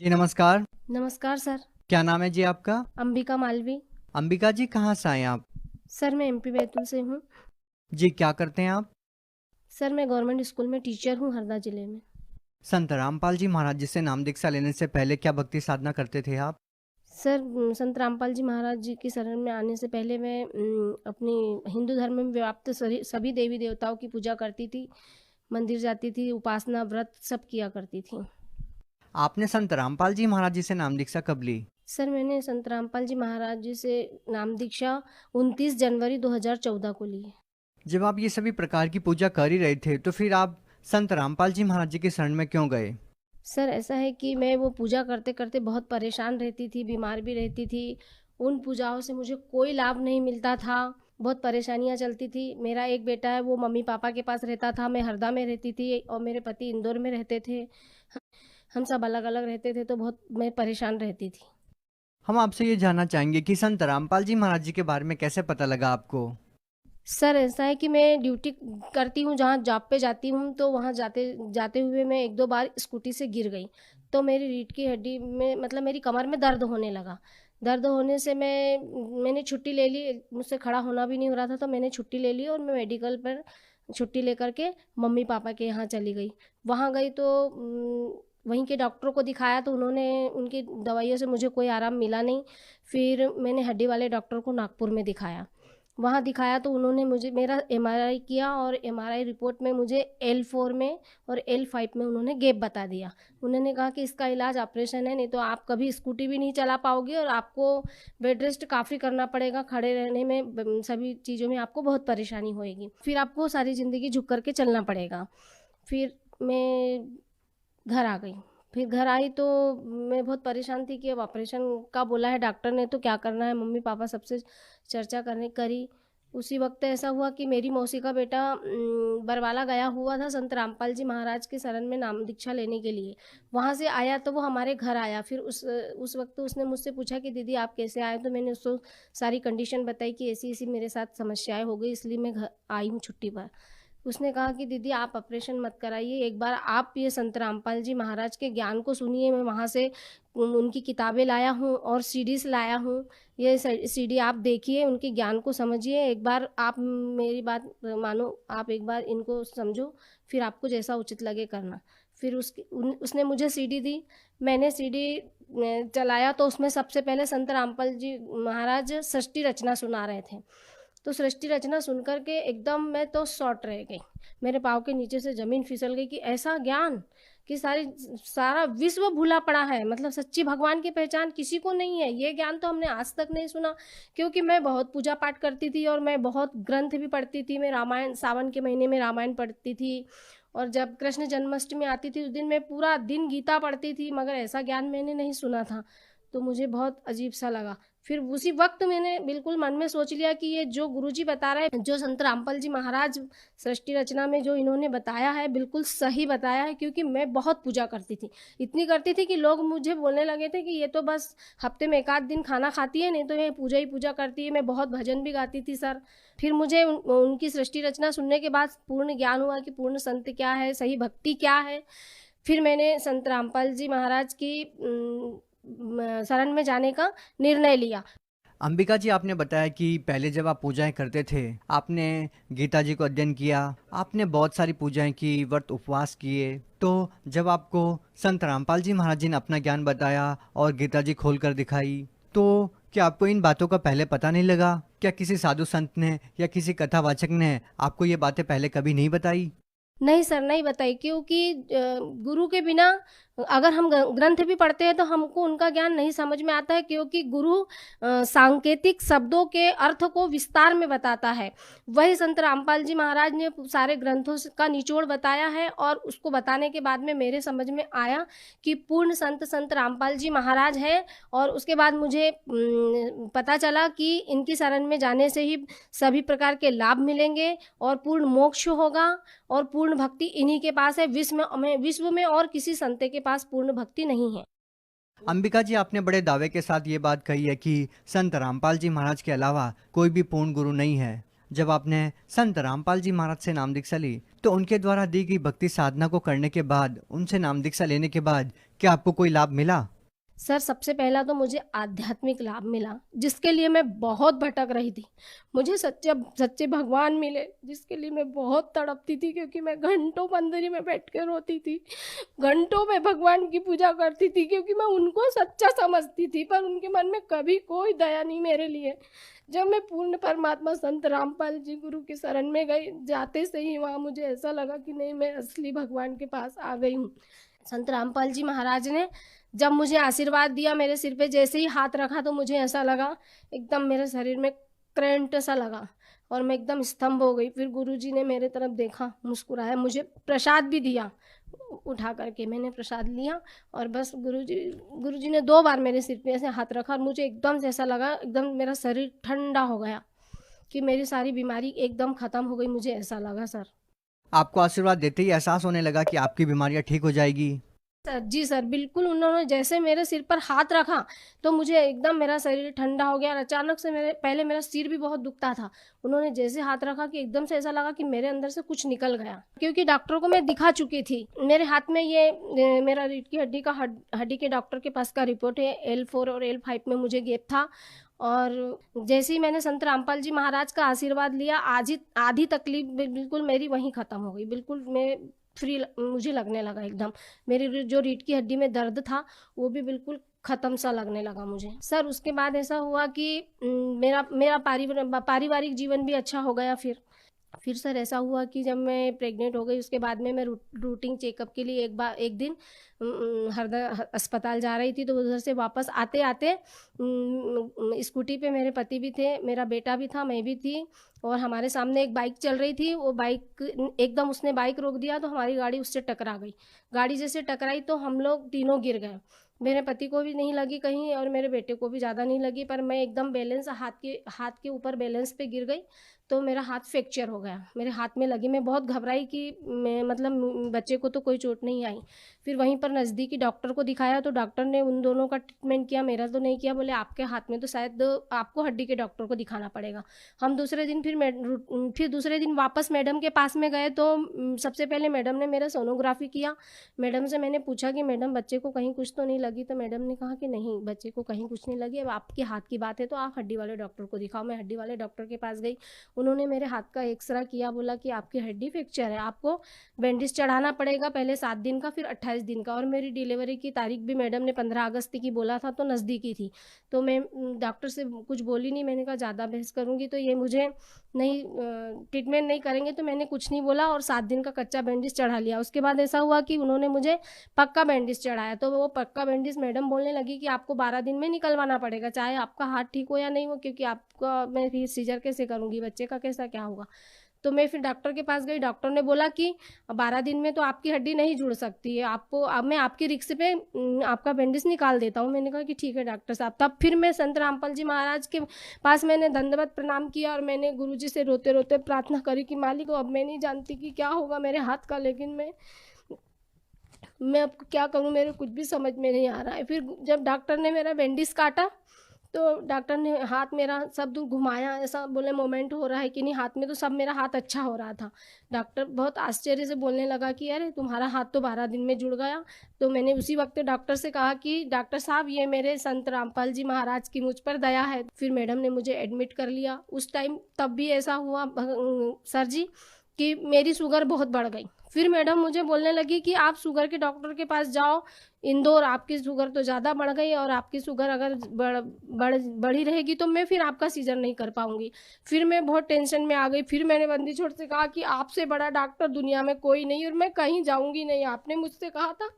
जी नमस्कार। नमस्कार सर। क्या नाम है जी आपका? अंबिका मालवी। अंबिका जी कहाँ से आए आप? सर मैं एमपी बैतूल से हूँ। जी क्या करते हैं आप? सर मैं गवर्नमेंट स्कूल में टीचर हूँ हरदा जिले में। संत रामपाल जी महाराज जी से नाम दीक्षा लेने से पहले क्या भक्ति साधना करते थे आप? सर संत रामपाल जी महाराज जी की शरण में आने से पहले मैं अपनी हिंदू धर्म में व्याप्त सभी देवी देवताओं की पूजा करती थी, मंदिर जाती थी, उपासना व्रत सब किया करती थी। आपने संत रामपाल जी महाराज जी से नाम दीक्षा कब ली? सर मैंने संत रामपाल जी महाराज जी से नाम दीक्षा 29 जनवरी 2014 को ली है। जब आप ये सभी प्रकार की पूजा कर ही रहे थे तो फिर आप संत रामपाल जी महाराज जी की शरण में क्यों गए? सर ऐसा है कि मैं वो पूजा करते करते बहुत परेशान रहती थी, बीमार भी रहती थी। उन पूजाओं से मुझे कोई लाभ नहीं मिलता था, बहुत परेशानियाँ चलती थी। मेरा एक बेटा है वो मम्मी पापा के पास रहता था, मैं हरदा में रहती थी और मेरे पति इंदौर में रहते थे। हम सब अलग अलग रहते थे तो बहुत मैं परेशान रहती थी। हम आपसे ये जानना चाहेंगे कि संत रामपाल जी महाराज जी के बारे में कैसे पता लगा आपको? सर ऐसा है कि मैं ड्यूटी करती हूँ, जहाँ जॉब पे जाती हूँ तो वहाँ जाते जाते हुए मैं एक दो बार स्कूटी से गिर गई। तो मेरी रीढ़ की हड्डी में मतलब मेरी कमर में दर्द होने लगा। दर्द होने से मैंने छुट्टी ले ली, मुझसे खड़ा होना भी नहीं हो रहा था, तो मैंने छुट्टी ले ली और मैं मेडिकल पर छुट्टी लेकर के मम्मी पापा के यहाँ चली गई। वहाँ गई तो वहीं के डॉक्टरों को दिखाया तो उन्होंने उनकी दवाइयों से मुझे कोई आराम मिला नहीं। फिर मैंने हड्डी वाले डॉक्टर को नागपुर में दिखाया। वहाँ दिखाया तो उन्होंने मुझे मेरा एमआरआई किया और एमआरआई रिपोर्ट में मुझे L4 में और L5 में उन्होंने गैप बता दिया। उन्होंने कहा कि इसका इलाज ऑपरेशन है, नहीं तो आप कभी स्कूटी भी नहीं चला पाओगे और आपको बेड रेस्ट काफ़ी करना पड़ेगा, खड़े रहने में सभी चीज़ों में आपको बहुत परेशानी होएगी, फिर आपको सारी ज़िंदगी झुक कर के चलना पड़ेगा। फिर मैं घर आ गई। फिर घर आई तो मैं बहुत परेशान थी कि अब ऑपरेशन का बोला है डॉक्टर ने तो क्या करना है, मम्मी पापा सबसे चर्चा करने करी। उसी वक्त ऐसा हुआ कि मेरी मौसी का बेटा बरवाला गया हुआ था संत रामपाल जी महाराज के शरण में नाम दीक्षा लेने के लिए। वहाँ से आया तो वो हमारे घर आया। फिर उस वक्त उसने मुझसे पूछा कि दीदी आप कैसे आए, तो मैंने उसको सारी कंडीशन बताई कि ऐसी ऐसी मेरे साथ समस्याएं हो गई, इसलिए मैं घर आई हूँ छुट्टी पर। उसने कहा कि दीदी आप ऑपरेशन मत कराइए, एक बार आप ये संत रामपाल जी महाराज के ज्ञान को सुनिए। मैं वहाँ से उनकी किताबें लाया हूँ और सीडीज लाया हूँ, ये सीडी आप देखिए, उनके ज्ञान को समझिए। एक बार आप मेरी बात मानो, आप एक बार इनको समझो, फिर आपको जैसा उचित लगे करना। फिर उसने मुझे सीडी दी। मैंने सीडी चलाया तो उसमें सबसे पहले संत रामपाल जी महाराज सृष्टि रचना सुना रहे थे। तो सृष्टि रचना सुन कर के एकदम मैं तो शॉर्ट रह गई। मेरे पाँव के नीचे से ज़मीन फिसल गई कि ऐसा ज्ञान कि सारा विश्व भूला पड़ा है, मतलब सच्ची भगवान की पहचान किसी को नहीं है, ये ज्ञान तो हमने आज तक नहीं सुना। क्योंकि मैं बहुत पूजा पाठ करती थी और मैं बहुत ग्रंथ भी पढ़ती थी। मैं रामायण, सावन के महीने में रामायण पढ़ती थी और जब कृष्ण जन्माष्टमी आती थी उस दिन मैं पूरा दिन गीता पढ़ती थी, मगर ऐसा ज्ञान मैंने नहीं सुना था। तो मुझे बहुत अजीब सा लगा। फिर उसी वक्त मैंने बिल्कुल मन में सोच लिया कि ये जो गुरुजी बता रहे हैं, जो संत रामपाल जी महाराज सृष्टि रचना में जो इन्होंने बताया है बिल्कुल सही बताया है। क्योंकि मैं बहुत पूजा करती थी, इतनी करती थी कि लोग मुझे बोलने लगे थे कि ये तो बस हफ्ते में एक आध दिन खाना खाती है, नहीं तो ये पूजा ही पूजा करती है। मैं बहुत भजन भी गाती थी सर। फिर मुझे उनकी सृष्टि रचना सुनने के बाद पूर्ण ज्ञान हुआ कि पूर्ण संत क्या है, सही भक्ति क्या है। फिर मैंने संत रामपाल जी महाराज की शरण में जाने का निर्णय लिया। अंबिका जी आपने बताया कि पहले जब आप पूजाएं करते थे आपने गीता जी को अध्ययन किया, आपने बहुत सारी पूजाएं की, व्रत उपवास किए। तो जब आपको संत रामपाल जी महाराज जी ने अपना ज्ञान बताया और गीता जी खोल कर दिखाई, तो क्या आपको इन बातों का पहले पता नहीं लगा? क्या किसी साधु संत ने या किसी कथावाचक ने आपको ये बातें पहले कभी नहीं बताई? नहीं सर, नहीं बताई। क्योंकि गुरु के बिना अगर हम ग्रंथ भी पढ़ते हैं तो हमको उनका ज्ञान नहीं समझ में आता है। क्योंकि गुरु सांकेतिक शब्दों के अर्थ को विस्तार में बताता है। वही संत रामपाल जी महाराज ने सारे ग्रंथों का निचोड़ बताया है और उसको बताने के बाद में मेरे समझ में आया कि पूर्ण संत रामपाल जी महाराज है। और उसके बाद मुझे पता चला कि इनकी शरण में जाने से ही सभी प्रकार के लाभ मिलेंगे और पूर्ण मोक्ष होगा और पूर्ण भक्ति इन्हीं के पास है। विश्व में और किसी संत के पास पूर्ण भक्ति नहीं है। अंबिका जी आपने बड़े दावे के साथ ये बात कही है कि संत रामपाल जी महाराज के अलावा कोई भी पूर्ण गुरु नहीं है। जब आपने संत रामपाल जी महाराज से नाम दीक्षा ली तो उनके द्वारा दी गई भक्ति साधना को करने के बाद, उनसे नाम दीक्षा लेने के बाद क्या आपको कोई लाभ मिला? सर सबसे पहला तो मुझे आध्यात्मिक लाभ मिला, जिसके लिए मैं बहुत भटक रही थी। मुझे सच्चे सच्चे भगवान मिले, जिसके लिए मैं बहुत तड़पती थी, क्योंकि मैं घंटों मंदिर में बैठ कर रोती थी, घंटों में भगवान की पूजा करती थी, क्योंकि मैं उनको सच्चा समझती थी, पर उनके मन में कभी कोई दया नहीं मेरे लिए। जब मैं पूर्ण परमात्मा संत रामपाल जी गुरु की शरण में गई, जाते से ही वहाँ मुझे ऐसा लगा कि नहीं, मैं असली भगवान के पास आ गई हूँ। संत रामपाल जी महाराज ने जब मुझे आशीर्वाद दिया, मेरे सिर पे जैसे ही हाथ रखा तो मुझे ऐसा लगा, एकदम मेरे शरीर में करंट सा लगा और मैं एकदम स्तंभ हो गई। फिर गुरुजी ने मेरे तरफ देखा, मुस्कुराया, मुझे प्रसाद भी दिया। उठा करके मैंने प्रसाद लिया और बस गुरुजी ने 2 बार मेरे सिर पे ऐसे हाथ रखा और मुझे एकदम से ऐसा लगा, एकदम मेरा शरीर ठंडा हो गया कि मेरी सारी बीमारी एकदम ख़त्म हो गई। मुझे ऐसा लगा सर। आपको आशीर्वाद देते ही एहसास होने लगा कि आपकी बीमारियां ठीक हो जाएगी? सर जी सर, बिल्कुल उन्होंने जैसे मेरे सिर पर हाथ रखा तो मुझे एकदम मेरा शरीर ठंडा हो गया और अचानक से मेरा सिर भी बहुत दुखता था। उन्होंने जैसे हाथ रखा कि एकदम से ऐसा लगा कि मेरे अंदर से कुछ निकल गया, क्योंकि डॉक्टर को मैं दिखा चुकी थी। मेरे हाथ में ये मेरा रीढ़ की हड्डी का हड्डी के डॉक्टर के पास का रिपोर्ट है। L4 और L5 में मुझे गैप था और जैसे ही मैंने संत रामपाल जी महाराज का आशीर्वाद लिया, आधी तकलीफ बिल्कुल मेरी वहीं ख़त्म हो गई। बिल्कुल मैं फ्री मुझे लगने लगा एकदम। मेरी जो रीढ़ की हड्डी में दर्द था वो भी बिल्कुल ख़त्म सा लगने लगा मुझे। सर उसके बाद ऐसा हुआ कि मेरा मेरा पारिवारिक जीवन भी अच्छा हो गया। फिर सर ऐसा हुआ कि जब मैं प्रेग्नेंट हो गई, उसके बाद में मैं रूटीन चेकअप के लिए एक दिन हरदा अस्पताल जा रही थी, तो उधर से वापस आते आते स्कूटी पे मेरे पति भी थे, मेरा बेटा भी था, मैं भी थी और हमारे सामने एक बाइक चल रही थी। वो बाइक एकदम उसने बाइक रोक दिया तो हमारी गाड़ी उससे टकरा गई। गाड़ी जैसे टकराई तो हम लोग तीनों गिर गए। मेरे पति को भी नहीं लगी कहीं और मेरे बेटे को भी ज़्यादा नहीं लगी, पर मैं एकदम हाथ के ऊपर बैलेंस पे गिर गई तो मेरा हाथ फ्रैक्चर हो गया। मेरे हाथ में लगी, मैं बहुत घबराई कि मैं मतलब बच्चे को तो कोई चोट नहीं आई। फिर वहीं पर नज़दीकी डॉक्टर को दिखाया तो डॉक्टर ने उन दोनों का ट्रीटमेंट किया, मेरा तो नहीं किया। बोले आपके हाथ में तो शायद आपको हड्डी के डॉक्टर को दिखाना पड़ेगा। हम दूसरे दिन फिर दूसरे दिन वापस मैडम के पास में गए तो सबसे पहले मैडम ने मेरा सोनोग्राफी किया। मैडम से मैंने पूछा कि मैडम बच्चे को कहीं कुछ तो नहीं लगी? तो मैडम ने कहा कि नहीं, बच्चे को कहीं कुछ नहीं लगी, अब आपके हाथ की बात है तो आप हड्डी वाले डॉक्टर को दिखाओ। मैं हड्डी वाले डॉक्टर के पास गई, उन्होंने मेरे हाथ का एक्सरे किया, बोला कि आपकी हड्डी फ्रैक्चर है, आपको बैंडेज चढ़ाना पड़ेगा, पहले 7 दिन का फिर 28 दिन का। और मेरी डिलीवरी की तारीख भी मैडम ने 15 अगस्त की बोला था तो नज़दीकी थी। तो मैं डॉक्टर से कुछ बोली नहीं, मैंने कहा ज़्यादा बहस करूँगी तो ये मुझे नहीं ट्रीटमेंट नहीं करेंगे, तो मैंने कुछ नहीं बोला और 7 दिन का कच्चा बैंडेज चढ़ा लिया। उसके बाद ऐसा हुआ कि उन्होंने मुझे पक्का बैंडेज चढ़ाया, तो वो पक्का बैंडेज मैडम बोलने लगी कि आपको 12 दिन में निकलवाना पड़ेगा, चाहे आपका हाथ ठीक हो या नहीं हो, क्योंकि आपका मैं फिर सीजर कैसे करूँगी, बच्चे का कैसा क्या होगा। तो मैं फिर डॉक्टर के पास गई, डॉक्टर ने बोला कि 12 दिन में तो आपकी हड्डी नहीं जुड़ सकती है, आपको अब मैं आपकी रिक्स पे आपका बैंडेज निकाल देता हूँ। मैंने कहा कि ठीक है डॉक्टर साहब। तब फिर मैं संत रामपाल जी महाराज के पास मैंने दंडवत प्रणाम किया और मैंने गुरुजी से रोते रोते प्रार्थना करी कि मालिक अब मैं नहीं जानती कि क्या होगा मेरे हाथ का, लेकिन मैं अब क्या करूं, मेरे कुछ भी समझ में नहीं आ रहा है। फिर जब डॉक्टर ने मेरा बैंडेज काटा तो डॉक्टर ने हाथ मेरा सब दूर घुमाया, ऐसा बोले मोमेंट हो रहा है कि नहीं हाथ में, तो सब मेरा हाथ अच्छा हो रहा था। डॉक्टर बहुत आश्चर्य से बोलने लगा कि अरे तुम्हारा हाथ तो 12 दिन में जुड़ गया। तो मैंने उसी वक्त डॉक्टर से कहा कि डॉक्टर साहब ये मेरे संत रामपाल जी महाराज की मुझ पर दया है। फिर मैडम ने मुझे एडमिट कर लिया। उस टाइम तब भी ऐसा हुआ सर जी कि मेरी शुगर बहुत बढ़ गई। फिर मैडम मुझे बोलने लगी कि आप शुगर के डॉक्टर के पास जाओ इंदौर, आपकी शुगर तो ज़्यादा बढ़ गई और आपकी शुगर अगर बढ़ी रहेगी तो मैं फिर आपका सीजर नहीं कर पाऊंगी। फिर मैं बहुत टेंशन में आ गई। फिर मैंने बंदी छोड़ से कहा कि आपसे बड़ा डॉक्टर दुनिया में कोई नहीं और मैं कहीं जाऊंगी नहीं। आपने मुझसे कहा था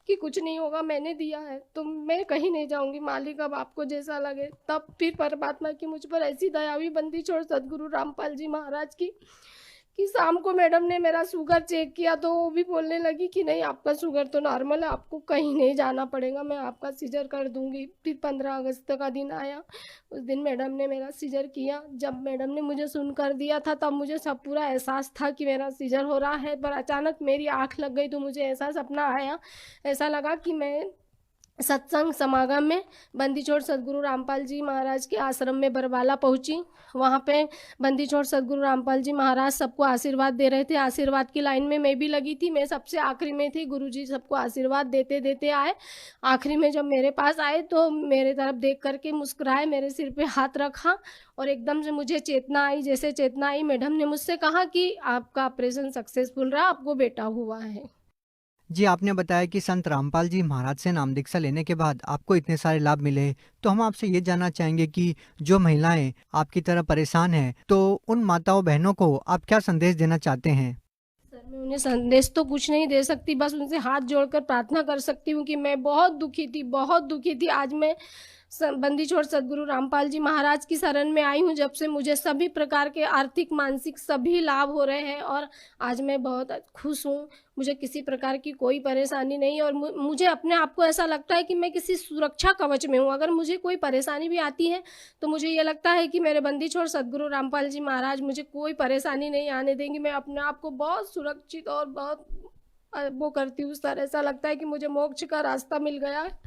कि कुछ नहीं होगा, मैंने दिया है तो मैं कहीं नहीं जाऊंगी, मालिक अब आपको जैसा लगे। तब फिर परमात्मा की मुझ पर ऐसी दया हुई, बंदी छोड़ सदगुरु रामपाल जी महाराज की, कि शाम को मैडम ने मेरा शुगर चेक किया तो वो भी बोलने लगी कि नहीं आपका शुगर तो नॉर्मल है, आपको कहीं नहीं जाना पड़ेगा, मैं आपका सीजर कर दूंगी। फिर 15 अगस्त का दिन आया, उस दिन मैडम ने मेरा सीजर किया। जब मैडम ने मुझे सुन कर दिया था तब मुझे सब पूरा एहसास था कि मेरा सीजर हो रहा है, पर अचानक मेरी आँख लग गई तो मुझे ऐसा सपना आया, ऐसा लगा कि मैं सत्संग समागम में बंदी छोड़ सदगुरु रामपाल जी महाराज के आश्रम में बरवाला पहुंची। वहाँ पे बंदी छोड़ सदगुरु रामपाल जी महाराज सबको आशीर्वाद दे रहे थे। आशीर्वाद की लाइन में मैं भी लगी थी। मैं सबसे आखिरी में थी। गुरुजी सबको आशीर्वाद देते देते आए। आखिरी में जब मेरे पास आए तो मेरे तरफ देख करके मुस्कुराए, मेरे सिर पे हाथ रखा और एकदम से मुझे चेतना आई। जैसे चेतना आई, मैडम ने मुझसे कहा कि आपका ऑपरेशन सक्सेसफुल रहा, आपको बेटा हुआ है। जी, आपने बताया कि संत रामपाल जी महाराज से नाम दीक्षा लेने के बाद आपको इतने सारे लाभ मिले, तो हम आपसे ये जानना चाहेंगे कि जो महिलाएं आपकी तरह परेशान हैं, तो उन माताओं बहनों को आप क्या संदेश देना चाहते हैं? सर, मैं उन्हें संदेश तो कुछ नहीं दे सकती, बस उनसे हाथ जोड़कर प्रार्थना कर सकती हूँ कि मैं बहुत दुखी थी, बहुत दुखी थी। आज मैं बंदी छोड़ सदगुरु रामपाल जी महाराज की शरण में आई हूँ, जब से मुझे सभी प्रकार के आर्थिक मानसिक सभी लाभ हो रहे हैं और आज मैं बहुत खुश हूँ। मुझे किसी प्रकार की कोई परेशानी नहीं और मुझे अपने आप को ऐसा लगता है कि मैं किसी सुरक्षा कवच में हूँ। अगर मुझे कोई परेशानी भी आती है तो मुझे ये लगता है कि मेरे बंदी छोड़ सदगुरु रामपाल जी महाराज मुझे कोई परेशानी नहीं आने देंगे। मैं अपने आप को बहुत सुरक्षित और बहुत वो करती हूँ सर। ऐसा लगता है कि मुझे मोक्ष का रास्ता मिल गया है।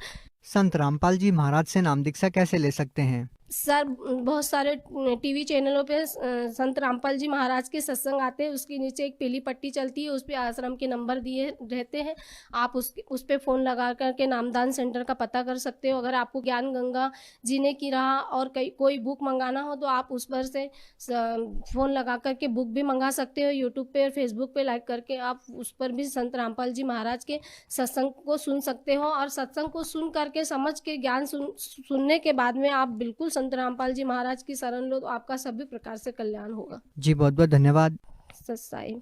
संत रामपाल जी महाराज से नाम दीक्षा कैसे ले सकते हैं? सर, बहुत सारे टीवी चैनलों पे संत रामपाल जी महाराज के सत्संग आते हैं। उसके नीचे एक पीली पट्टी चलती है, उस पे आश्रम के नंबर दिए रहते हैं। आप उस पे फ़ोन लगा करके नामदान सेंटर का पता कर सकते हो। अगर आपको ज्ञान गंगा जीने की राह और कोई बुक मंगाना हो तो आप उस पर से फ़ोन लगा करके बुक भी मंगा सकते हो। यूट्यूब पे और फेसबुक पे लाइक करके आप उस पर भी संत रामपाल जी महाराज के सत्संग को सुन सकते हो और सत्संग को सुन करके समझ के ज्ञान सुनने के बाद में आप बिल्कुल संत रामपाल जी महाराज की शरण लो तो आपका सभी प्रकार से कल्याण होगा। जी, बहुत बहुत धन्यवाद। सत्साई।